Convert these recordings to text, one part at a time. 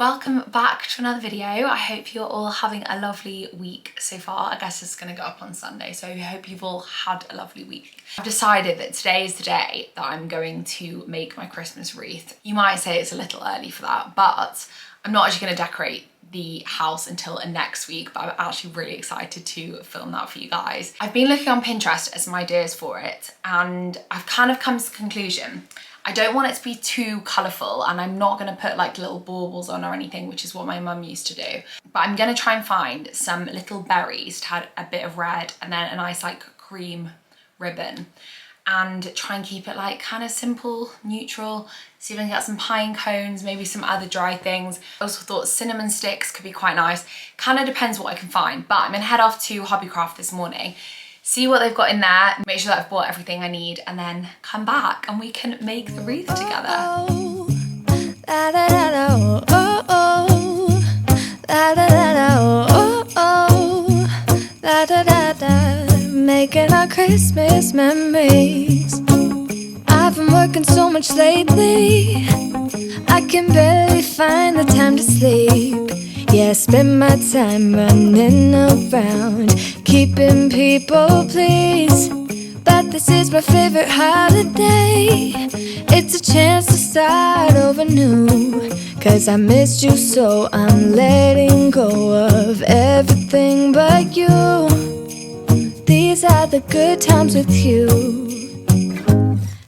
welcome back to another video. I hope you're all having a lovely week so far. I guess it's gonna go up on Sunday, so I hope you've all had a lovely week. I've decided that today is the day that I'm going to make my Christmas wreath. You might say it's a little early for that, but I'm not actually gonna decorate the house until next week, but I'm actually really excited to film that for you guys. I've been looking on Pinterest at some ideas for it, and I've kind of come to the conclusion I don't want it to be too colourful, and I'm not gonna put like little baubles on or anything, which is what my mum used to do. But I'm gonna try and find some little berries to add a bit of red and then a nice like cream ribbon, and try and keep it like kind of simple, neutral. See if I can get some pine cones, maybe some other dry things. I also thought cinnamon sticks could be quite nice. Kind of depends what I can find, but I'm gonna head off to Hobbycraft this morning, see what they've got in there, make sure that I've bought everything I need, and then come back and we can make the wreath together. Making our Christmas memories. I've been working so much lately, I can barely find the time to sleep. Yeah, I spend my time running around, keeping people pleased. But this is my favorite holiday. It's a chance to start over new, 'cause I missed you, so I'm letting go of everything but you. These are the good times with you.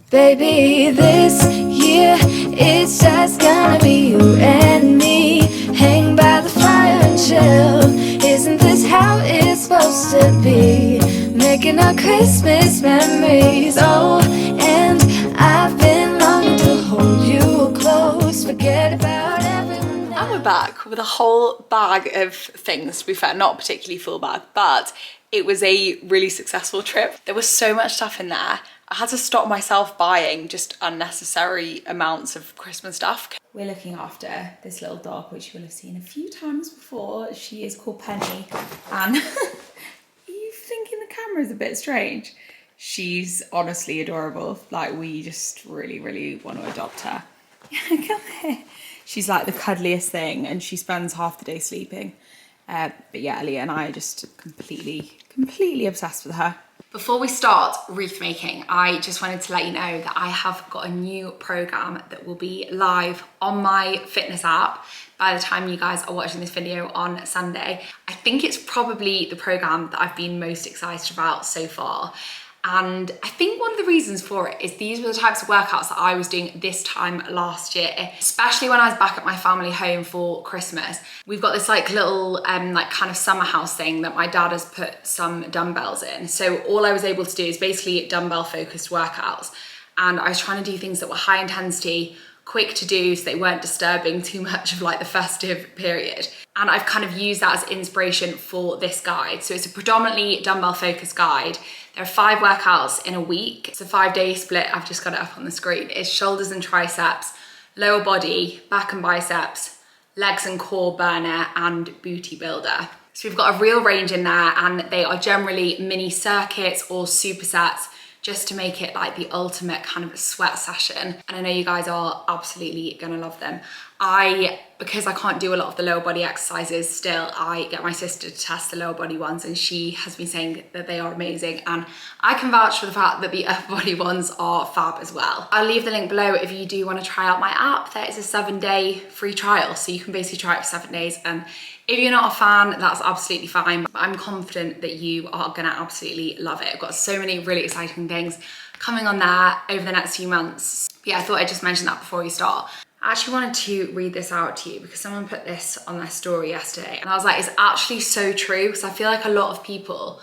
Baby, this year it's just gonna be you and me. Hang by the fire and chill. Isn't this how it's supposed to be? Making our Christmas memories. Oh, and I've been longing to hold you close. Forget about everyone else. And we're back with a whole bag of things. To be fair, not a particularly full bag, but it was a really successful trip. There was so much stuff in there. I had to stop myself buying just unnecessary amounts of Christmas stuff. We're looking after this little dog, which you will have seen a few times before. She is called Penny, and are you thinking the camera's a bit strange? She's honestly adorable. Like, we just really, really want to adopt her. Come here. She's like the cuddliest thing, and she spends half the day sleeping. But yeah, Elliot and I are just completely obsessed with her. Before we start wreath making, I just wanted to let you know that I have got a new program that will be live on my fitness app by the time you guys are watching this video on Sunday. I think it's probably the program that I've been most excited about so far. And I think one of the reasons for it is these were the types of workouts that I was doing this time last year, especially when I was back at my family home for Christmas. We've got this like little like kind of summer house thing that my dad has put some dumbbells in. So all I was able to do is basically dumbbell focused workouts. And I was trying to do things that were high intensity, quick to do, so they weren't disturbing too much of like the festive period. And I've kind of used that as inspiration for this guide. So it's a predominantly dumbbell focused guide. There are 5 workouts in a week. It's a 5-day split. I've just got it up on the screen. It's shoulders and triceps, lower body, back and biceps, legs and core burner, and booty builder. So we've got a real range in there, and they are generally mini circuits or supersets, just to make it like the ultimate kind of sweat session. And I know you guys are absolutely gonna love them. Because I can't do a lot of the lower body exercises still, I get my sister to test the lower body ones, and she has been saying that they are amazing. And I can vouch for the fact that the upper body ones are fab as well. I'll leave the link below if you do wanna try out my app. There is a 7-day free trial, so you can basically try it for 7 days. And if you're not a fan, that's absolutely fine. But I'm confident that you are gonna absolutely love it. I've got so many really exciting things coming on there over the next few months. But yeah, I thought I'd just mention that before we start. I actually wanted to read this out to you because someone put this on their story yesterday, and I was like, it's actually so true, because I feel like a lot of people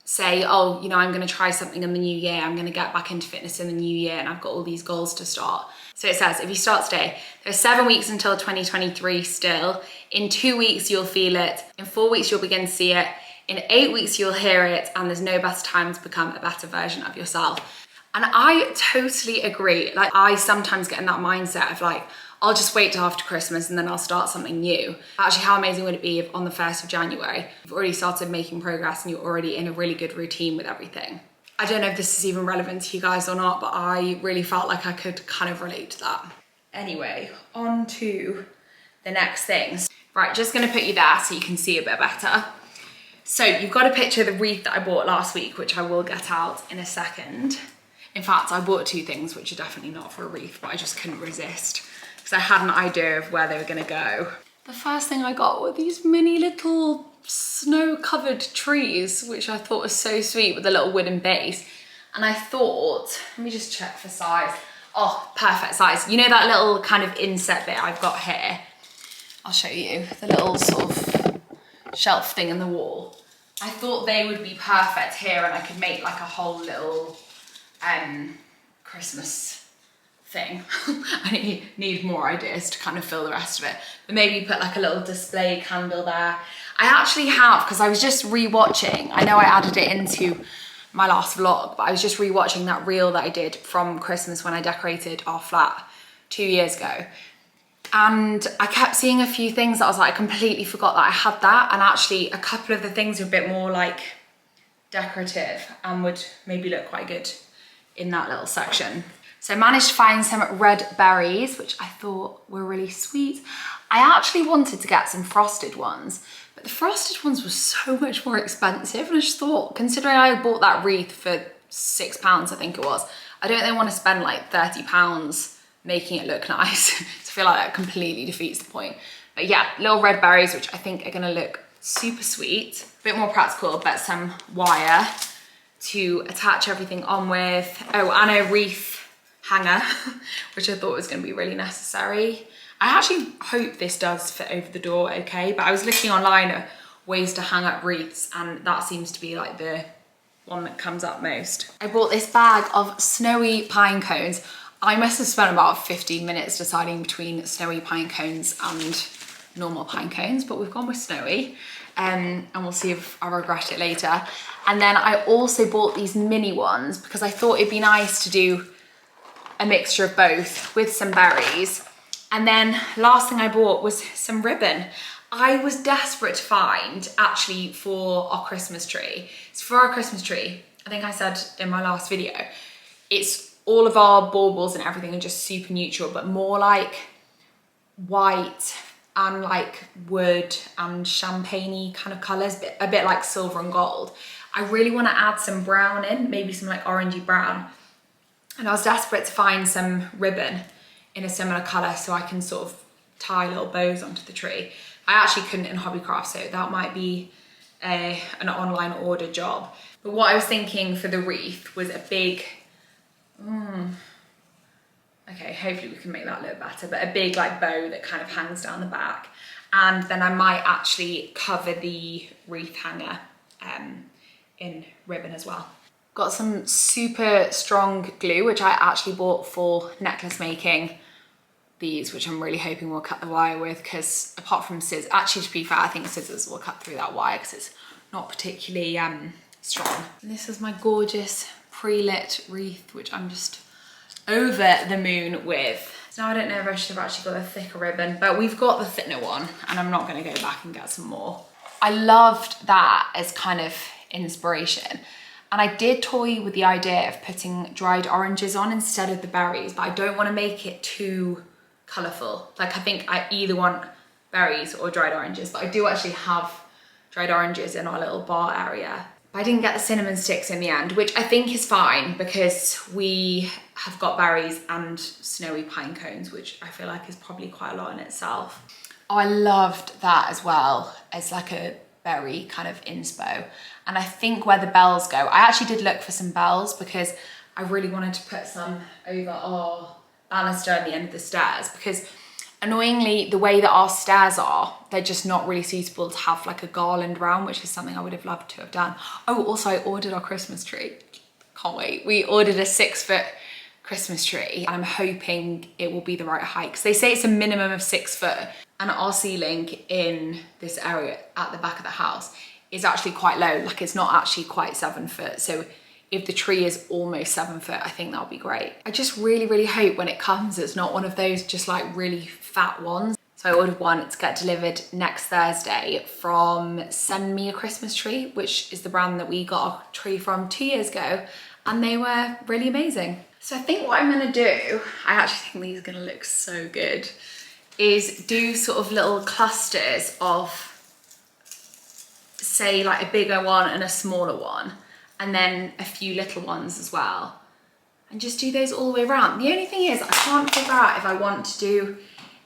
say, oh, you know, I'm gonna try something in the new year, I'm gonna get back into fitness in the new year, and I've got all these goals to start. So it says, if you start today, there's 7 weeks until 2023 still. In 2 weeks, you'll feel it. In 4 weeks, you'll begin to see it. In 8 weeks, you'll hear it, and there's no better time to become a better version of yourself. And I totally agree. Like, I sometimes get in that mindset of like, I'll just wait till after Christmas and then I'll start something new. Actually, how amazing would it be if on the 1st of January, you've already started making progress and you're already in a really good routine with everything? I don't know if this is even relevant to you guys or not, but I really felt like I could kind of relate to that. Anyway, on to the next things. Right, just gonna put you there so you can see a bit better. So you've got a picture of the wreath that I bought last week, which I will get out in a second. In fact, I bought two things which are definitely not for a wreath, but I just couldn't resist because I had an idea of where they were gonna go. The first thing I got were these mini little snow-covered trees, which I thought was so sweet with a little wooden base. And I thought, let me just check for size. Oh, perfect size. You know that little kind of inset bit I've got here? I'll show you the little sort of shelf thing in the wall. I thought they would be perfect here and I could make like a whole little Christmas thing. I need more ideas to kind of fill the rest of it. But maybe put like a little display candle there. I actually have, because I was just re-watching, I know I added it into my last vlog, but I was just re-watching that reel that I did from Christmas when I decorated our flat 2 years ago. And I kept seeing a few things that I was like, I completely forgot that I had that. And actually a couple of the things are a bit more like decorative and would maybe look quite good in that little section. So I managed to find some red berries, which I thought were really sweet. I actually wanted to get some frosted ones, but the frosted ones were so much more expensive. And I just thought, considering I bought that wreath for £6, I think it was, I don't then want to spend like £30 making it look nice. So I feel like that completely defeats the point. But yeah, little red berries, which I think are gonna look super sweet. A bit more practical, but some wire to attach everything on with. Oh, and a wreath hanger, which I thought was gonna be really necessary. I actually hope this does fit over the door okay, but I was looking online at ways to hang up wreaths and that seems to be like the one that comes up most. I bought this bag of snowy pine cones. I must have spent about 15 minutes deciding between snowy pine cones and normal pine cones, but we've gone with snowy and we'll see if I regret it later. And then I also bought these mini ones because I thought it'd be nice to do a mixture of both with some berries. And then last thing I bought was some ribbon. I was desperate to find actually for our Christmas tree. So for our Christmas tree, I think I said in my last video, it's all of our baubles and everything are just super neutral, but more like white and like wood and champagne-y kind of colors, a bit like silver and gold. I really want to add some brown in, maybe some like orangey brown. And I was desperate to find some ribbon in a similar color so I can sort of tie little bows onto the tree. I actually couldn't in Hobbycraft, so that might be an online order job. But what I was thinking for the wreath was a big, okay, hopefully we can make that look better, but a big like bow that kind of hangs down the back. And then I might actually cover the wreath hanger in ribbon as well. Got some super strong glue, which I actually bought for necklace making. These, which I'm really hoping will cut the wire with, because apart from scissors, actually to be fair, I think scissors will cut through that wire because it's not particularly strong. And this is my gorgeous pre-lit wreath, which I'm just over the moon with. So now I don't know if I should have actually got a thicker ribbon, but we've got the thinner one and I'm not gonna go back and get some more. I loved that as kind of inspiration. And I did toy with the idea of putting dried oranges on instead of the berries, but I don't want to make it too colourful. Like I think I either want berries or dried oranges, but I do actually have dried oranges in our little bar area. But I didn't get the cinnamon sticks in the end, which I think is fine because we have got berries and snowy pine cones, which I feel like is probably quite a lot in itself. Oh, I loved that as well as like a berry kind of inspo. And I think where the bells go, I actually did look for some bells because I really wanted to put some over our banister at the end of the stairs, because annoyingly, the way that our stairs are, they're just not really suitable to have like a garland around, which is something I would have loved to have done. Oh, also I ordered our Christmas tree. Can't wait. We ordered a 6-foot Christmas tree and I'm hoping it will be the right height, because they say it's a minimum of 6 foot, and our ceiling in this area at the back of the house is actually quite low. Like it's not actually quite 7 foot. So if the tree is almost 7 foot, I think that'll be great. I just really, really hope when it comes, it's not one of those just like really fat ones. So I ordered one to get delivered next Thursday from Send Me a Christmas Tree, which is the brand that we got our tree from 2 years ago. And they were really amazing. So I think what I'm gonna do, I actually think these are gonna look so good, is do sort of little clusters of, say like a bigger one and a smaller one, and then a few little ones as well, and just do those all the way around. The only thing is I can't figure out if I want to do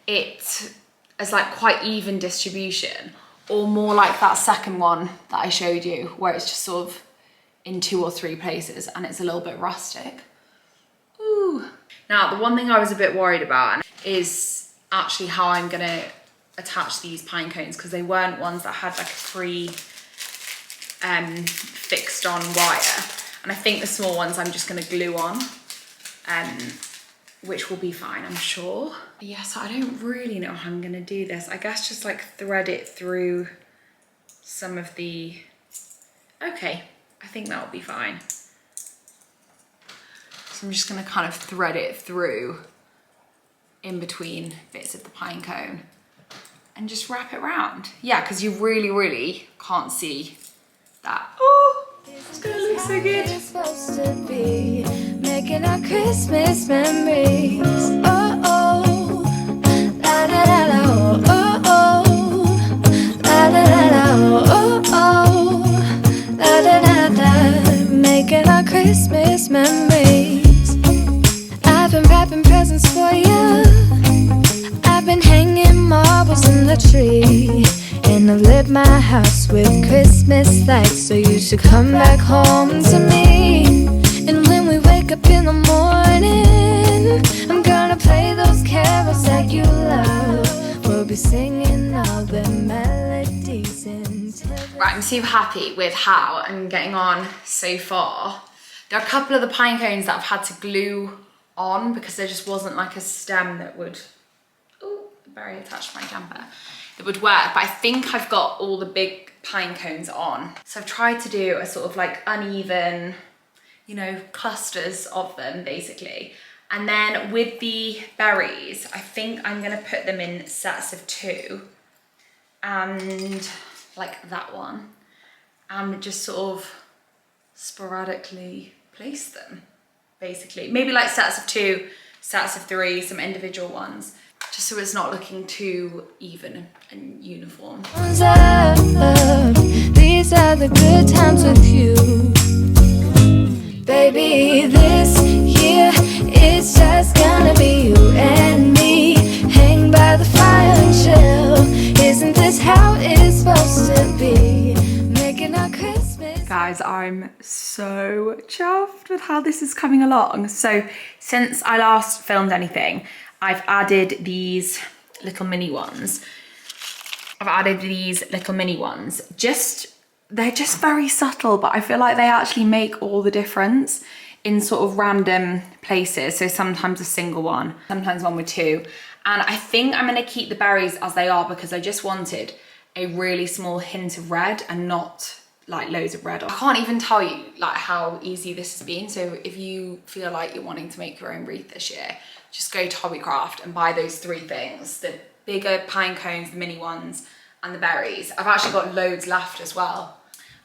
it as like quite even distribution, or more like that second one that I showed you where it's just sort of in 2 or 3 places and it's a little bit rustic. Ooh. Now, the one thing I was a bit worried about is actually how I'm gonna attach these pine cones, because they weren't ones that had like a fixed on wire. And I think the small ones I'm just gonna glue on, which will be fine, I'm sure. Yeah, so I don't really know how I'm gonna do this. I guess just like thread it through some of the, okay, I think that'll be fine. So I'm just gonna kind of thread it through in between bits of the pine cone and just wrap it around. Yeah, because you really, really can't see that. Oh, it's gonna look so good. It's supposed to be making our Christmas memories. Oh, oh, la da da da, oh, oh, la da da da, oh, oh, la da da da, making our Christmas memories. I've been wrapping presents for you. I've been hanging marbles in the tree, and I've lit my house with Christmas lights, so you should come back home to me. And when we wake up in the morning, I'm gonna play those carols that you love. We'll be singing all the melodies until... Right, I'm super happy with how I'm getting on so far. There are a couple of the pine cones that I've had to glue on because there just wasn't like a stem that would, oh, very attached to my jumper, that would work, but I think I've got all the big pine cones on. So I've tried to do a sort of like uneven, you know, clusters of them basically. And then with the berries, I think I'm gonna put them in sets of 2, and like that one, and just sort of sporadically place them, basically. Maybe like sets of 2, sets of 3, some individual ones, just so it's not looking too even and uniform. These are the good times with you, baby. This year it's just gonna be you and me. Hang by the fire and chill. Isn't this how it's supposed to be? Making our Christmas. Guys, I'm so chuffed with how this is coming along. So since I last filmed anything, I've added these little mini ones. They're just very subtle, but I feel like they actually make all the difference in sort of random places. So sometimes a single one, sometimes one with 2. And I think I'm gonna keep the berries as they are because I just wanted a really small hint of red and not like loads of red. I can't even tell you like how easy this has been. So if you feel like you're wanting to make your own wreath this year, just go to Hobbycraft and buy those 3 things: the bigger pine cones, the mini ones, and the berries. I've actually got loads left as well.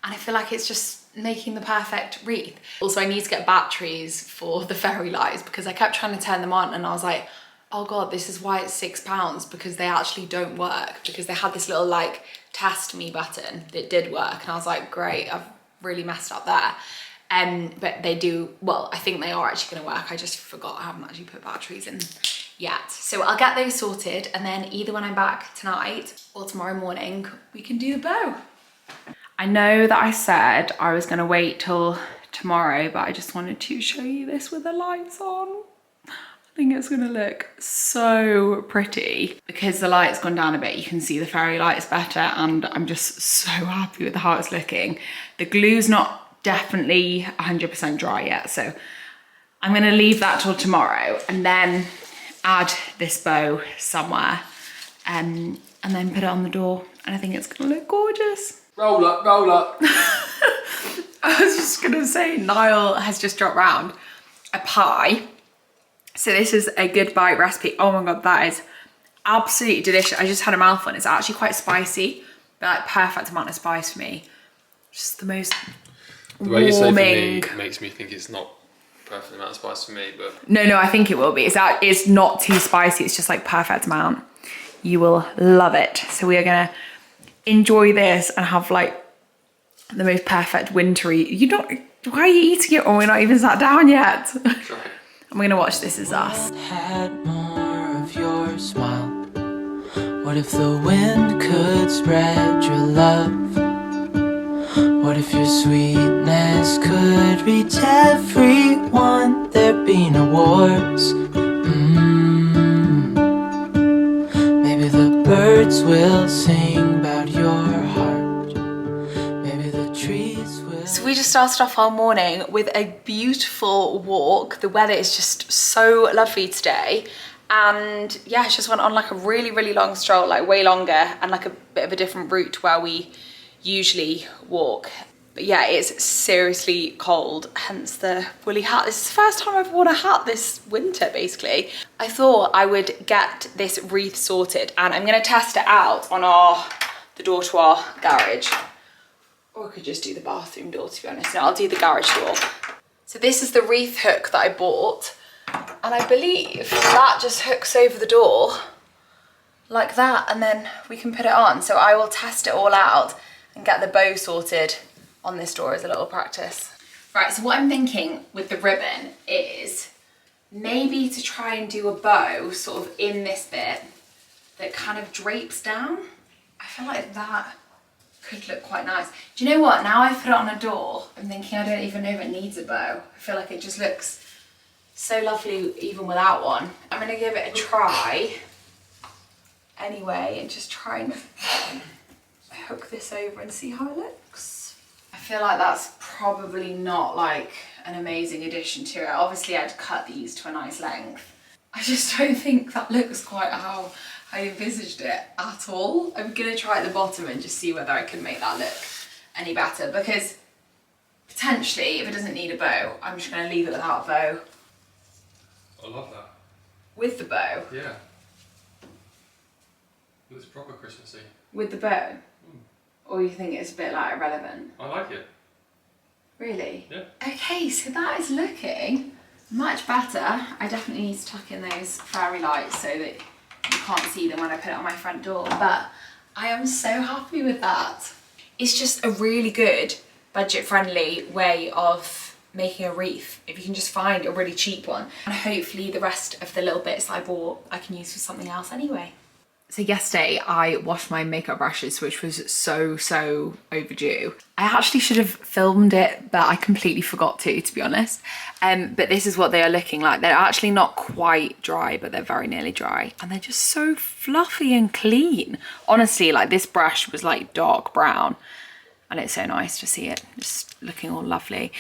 And I feel like it's just making the perfect wreath. Also, I need to get batteries for the fairy lights because I kept trying to turn them on and I was like, oh God, this is why it's £6, because they actually don't work, because they had this little like test me button that did work. And I was like, great, I've really messed up there. But they do, well, I think they are actually gonna work. I just forgot I haven't actually put batteries in yet. So I'll get those sorted, and then either when I'm back tonight or tomorrow morning, we can do the bow. I know that I said I was gonna wait till tomorrow, but I just wanted to show you this with the lights on. I think it's gonna look so pretty. Because the light's gone down a bit, you can see the fairy lights better, and I'm just so happy with how it's looking. The glue's not definitely 100% dry yet, so I'm gonna leave that till tomorrow and then add this bow somewhere and then put it on the door, and I think it's gonna look gorgeous. Roll up, roll up. I was just gonna say, Niall has just dropped round a pie. So this is a good bite recipe. Oh my God, that is absolutely delicious. I just had a mouthful. It's actually quite spicy, but like perfect amount of spice for me. Just the most The way you say for warming. me makes me think it's not perfect amount of spice for me, but... No, I think it will be. It's not too spicy. It's just like perfect amount. You will love it. So we are gonna enjoy this and have like the most perfect wintry. Why are you eating it when we're not even sat down yet? Try it. I'm gonna watch This Is Us. Had more of your smile. What if the wind could spread your love? What if your sweetness could reach everyone? There'd be no wars. Maybe the birds will sing about your heart. Maybe the trees will... So we just started off our morning with a beautiful walk. The weather is just so lovely today. And yeah, I just went on like a really, really long stroll, like way longer, and like a bit of a different route to where we usually walk. But yeah, it's seriously cold, hence the woolly hat. This is the first time I've worn a hat this winter, basically. I thought I would get this wreath sorted, and I'm gonna test it out on the door to our garage. Or I could just do the bathroom door, to be honest. No, I'll do the garage door. So this is the wreath hook that I bought. And I believe that just hooks over the door like that, and then we can put it on. So I will test it all out and get the bow sorted on this door as a little practice. Right, so what I'm thinking with the ribbon is maybe to try and do a bow sort of in this bit that kind of drapes down. I feel like that could look quite nice. Do you know what? Now I've put it on a door, I'm thinking I don't even know if it needs a bow. I feel like it just looks so lovely even without one. I'm gonna give it a try anyway and just try and hook this over and see how it looks. I feel like that's probably not like an amazing addition to it. Obviously I'd cut these to a nice length. I just don't think that looks quite how I envisaged it at all. I'm gonna try at the bottom and just see whether I can make that look any better, because potentially if it doesn't need a bow, I'm just gonna leave it without a bow. I love that. With the bow? Yeah. It looks proper Christmassy. With the bow? Or you think it's a bit like irrelevant? I like it. Really? Yeah. Okay, so that is looking much better. I definitely need to tuck in those fairy lights so that you can't see them when I put it on my front door, but I am so happy with that. It's just a really good budget-friendly way of making a wreath if you can just find a really cheap one, and hopefully the rest of the little bits I bought I can use for something else anyway. So yesterday I washed my makeup brushes, which was so overdue. I actually should have filmed it, but I completely forgot to be honest. But this is what they are looking like. They're actually not quite dry, but they're very nearly dry, and they're just so fluffy and clean. Honestly, like this brush was like dark brown, and it's so nice to see it just looking all lovely.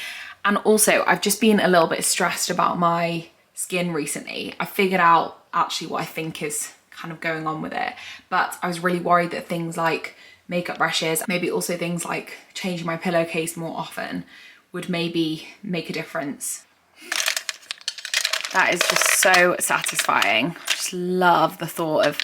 And also, I've just been a little bit stressed about my skin recently. I figured out actually what I think is kind of going on with it, but I was really worried that things like makeup brushes, maybe also things like changing my pillowcase more often, would maybe make a difference. That is just so satisfying. I just love the thought of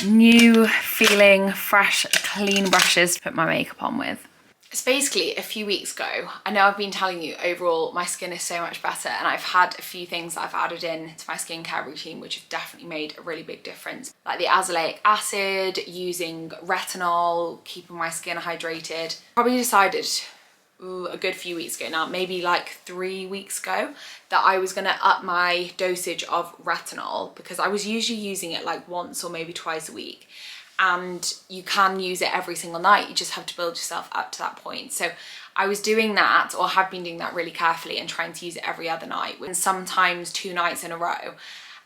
new feeling, fresh, clean brushes to put my makeup on with. It's basically a few weeks ago. I know I've been telling you overall my skin is so much better, and I've had a few things that I've added in to my skincare routine which have definitely made a really big difference. Like the azelaic acid, using retinol, keeping my skin hydrated. Probably decided a good few weeks ago now, maybe like 3 weeks ago, that I was gonna up my dosage of retinol, because I was usually using it like once or maybe twice a week. And you can use it every single night, you just have to build yourself up to that point. So I was doing that, or have been doing that really carefully, and trying to use it every other night, and sometimes 2 nights in a row.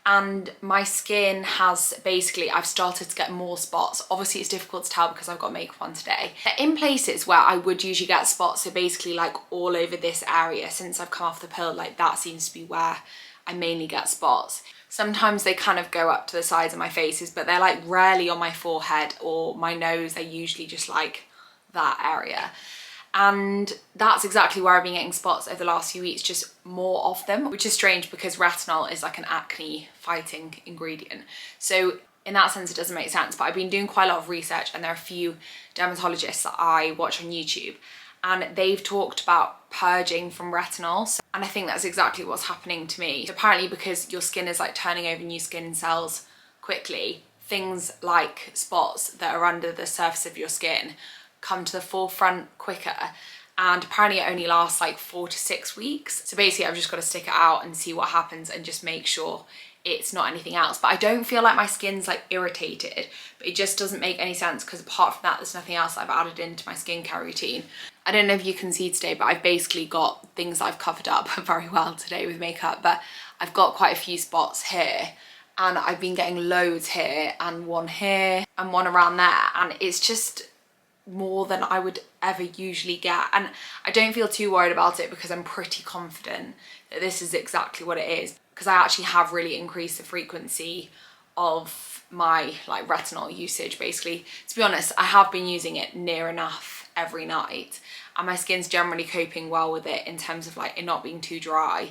And my skin has basically, I've started to get more spots. Obviously it's difficult to tell because I've got makeup on today. In places where I would usually get spots, so basically like all over this area, since I've come off the pill, like that seems to be where I mainly get spots. Sometimes they kind of go up to the sides of my faces, but they're like rarely on my forehead or my nose. They're usually just like that area. And that's exactly where I've been getting spots over the last few weeks, just more of them, which is strange because retinol is like an acne fighting ingredient. So in that sense, it doesn't make sense, but I've been doing quite a lot of research, and there are a few dermatologists that I watch on YouTube, and they've talked about purging from retinol. And I think that's exactly what's happening to me. Apparently, because your skin is like turning over new skin cells quickly, things like spots that are under the surface of your skin come to the forefront quicker. And apparently it only lasts like 4 to 6 weeks. So basically I've just got to stick it out and see what happens and just make sure it's not anything else. But I don't feel like my skin's like irritated, but it just doesn't make any sense because apart from that, there's nothing else I've added into my skincare routine. I don't know if you can see today, but I've basically got things I've covered up very well today with makeup, but I've got quite a few spots here, and I've been getting loads here and one here and one around there, and it's just more than I would ever usually get. And I don't feel too worried about it because I'm pretty confident that this is exactly what it is, because I actually have really increased the frequency of my like retinol usage. Basically, to be honest, I have been using it near enough every night, and my skin's generally coping well with it in terms of like it not being too dry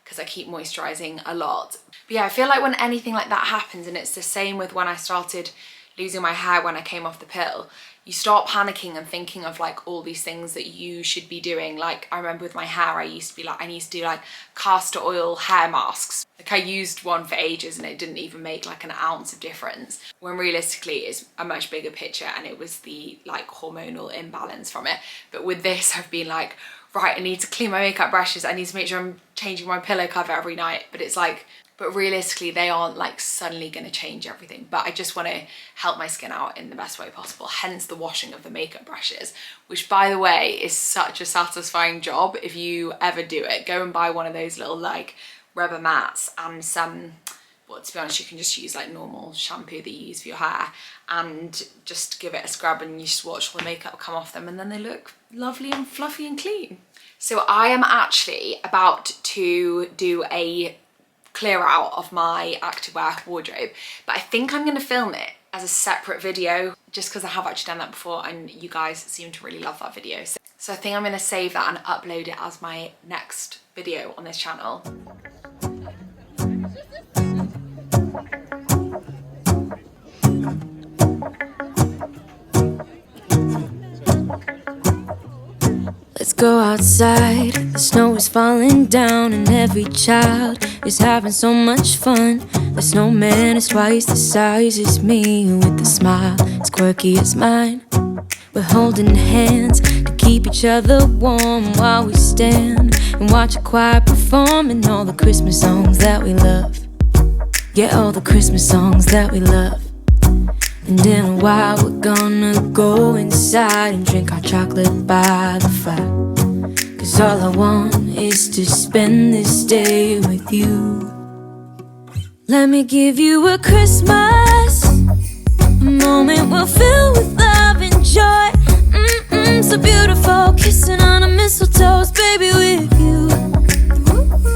because I keep moisturizing a lot. But yeah, I feel like when anything like that happens, and it's the same with when I started losing my hair when I came off the pill, you start panicking and thinking of like all these things that you should be doing. Like I remember with my hair, I used to do like castor oil hair masks. Like I used one for ages and it didn't even make like an ounce of difference, when realistically it's a much bigger picture and it was the like hormonal imbalance from it. But with this, I've been like, right, I need to clean my makeup brushes, I need to make sure I'm changing my pillow cover every night. But it's like, but realistically they aren't like suddenly going to change everything. But I just want to help my skin out in the best way possible, hence the washing of the makeup brushes, which by the way is such a satisfying job. If you ever do it, go and buy one of those little like rubber mats and some, well, to be honest, you can just use like normal shampoo that you use for your hair and just give it a scrub, and you just watch all the makeup come off them, and then they look lovely and fluffy and clean. So I am actually about to do a clear out of my activewear wardrobe, but I think I'm going to film it as a separate video just because I have actually done that before and you guys seem to really love that video. So I think I'm going to save that and upload it as my next video on this channel. Let's go outside, the snow is falling down and every child is having so much fun. The snowman is twice the size as me, with a smile as quirky as mine. We're holding hands to keep each other warm while we stand and watch a choir performing all the Christmas songs that we love. Yeah, all the Christmas songs that we love. And in a while we're gonna go inside and drink our chocolate by the fire, 'cause all I want is to spend this day with you. Let me give you a Christmas, a moment we'll fill with love and joy.